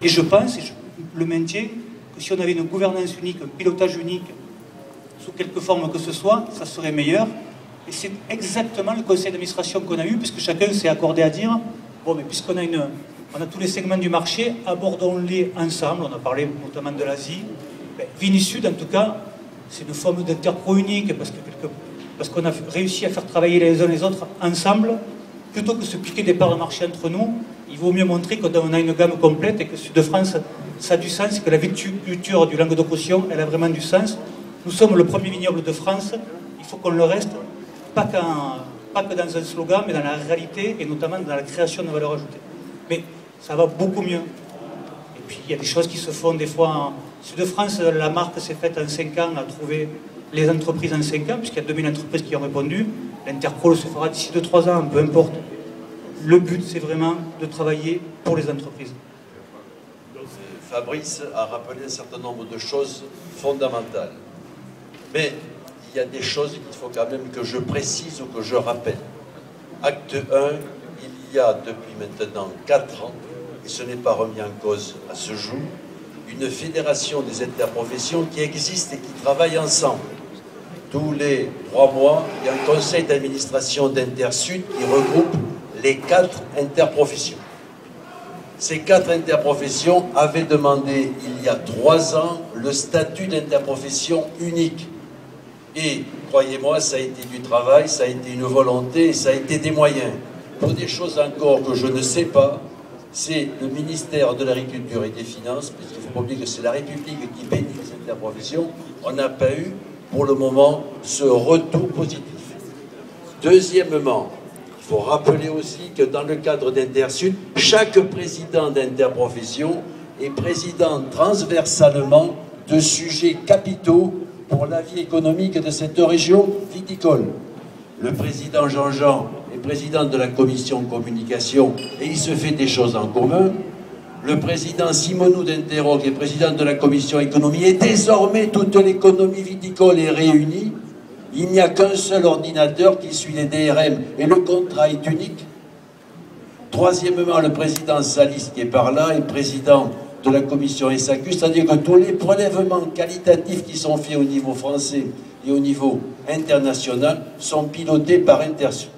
Et je pense, et je le maintiens, que si on avait une gouvernance unique, un pilotage unique, sous quelque forme que ce soit, ça serait meilleur. Et c'est exactement le conseil d'administration qu'on a eu, puisque chacun s'est accordé à dire, bon, mais puisqu'on a on a tous les segments du marché, abordons-les ensemble. On a parlé notamment de l'Asie. Vinisud, en tout cas, c'est une forme d'interpro unique, parce qu'on a réussi à faire travailler les uns les autres ensemble, plutôt que se piquer des parts de marché entre nous. Il vaut mieux montrer qu'on a une gamme complète et que Sud de France, ça a du sens, et que la viticulture du Languedoc-Roussillon, elle a vraiment du sens. Nous sommes le premier vignoble de France, il faut qu'on le reste, pas que dans un slogan, mais dans la réalité, et notamment dans la création de valeur ajoutée. Mais ça va beaucoup mieux. Et puis il y a des choses qui se font des fois en Sud de France. La marque s'est faite en 5 ans, à trouver les entreprises en 5 ans, puisqu'il y a 2000 entreprises qui ont répondu. L'Interpro se fera d'ici 2-3 ans, peu importe. Le but, c'est vraiment de travailler pour les entreprises. Fabrice a rappelé un certain nombre de choses fondamentales. Mais il y a des choses qu'il faut quand même que je précise ou que je rappelle. Acte 1, il y a depuis maintenant 4 ans, et ce n'est pas remis en cause à ce jour, une fédération des interprofessions qui existe et qui travaille ensemble. Tous les 3 mois, il y a un conseil d'administration d'Intersud qui regroupe les 4 interprofessions. Ces 4 interprofessions avaient demandé, il y a 3 ans, le statut d'interprofession unique. Et, croyez-moi, ça a été du travail, ça a été une volonté, et ça a été des moyens. Pour des choses encore que je ne sais pas, c'est le ministère de l'Agriculture et des Finances, puisqu'il ne faut pas oublier que c'est la République qui bénit les interprofessions, on n'a pas eu, pour le moment, ce retour positif. Deuxièmement, il faut rappeler aussi que dans le cadre d'Intersud, chaque président d'interprofession est président transversalement de sujets capitaux pour la vie économique de cette région viticole. Le président Jean-Jean est président de la commission communication et il se fait des choses en commun. Le président Simonou d'Interro, qui est président de la commission économie, et désormais toute l'économie viticole est réunie. Il n'y a qu'un seul ordinateur qui suit les DRM et le contrat est unique. Troisièmement, le président Salis, qui est par là, est président de la commission SAQ, c'est-à-dire que tous les prélèvements qualitatifs qui sont faits au niveau français et au niveau international sont pilotés par Intersud.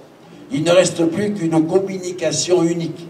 Il ne reste plus qu'une communication unique.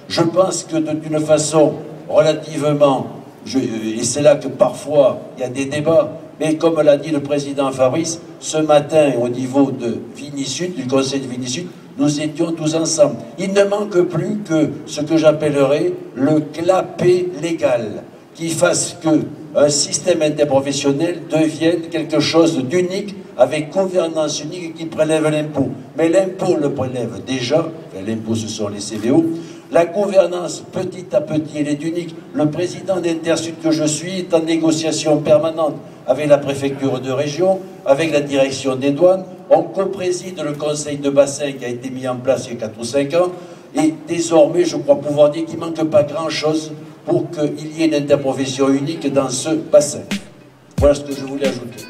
Je pense que d'une façon relativement, et c'est là que parfois il y a des débats, mais comme l'a dit le président Fabrice, ce matin au niveau de Vinisud, du conseil de Vinisud, nous étions tous ensemble. Il ne manque plus que ce que j'appellerais le clapet légal, qui fasse qu'un système interprofessionnel devienne quelque chose d'unique, avec gouvernance unique et qui prélève l'impôt. Mais l'impôt le prélève déjà, l'impôt ce sont les CVO, la gouvernance, petit à petit, elle est unique. Le président d'Intersud que je suis est en négociation permanente avec la préfecture de région, avec la direction des douanes. On co-préside le conseil de bassin qui a été mis en place il y a 4 ou 5 ans. Et désormais, je crois pouvoir dire qu'il ne manque pas grand-chose pour qu'il y ait une interprofession unique dans ce bassin. Voilà ce que je voulais ajouter.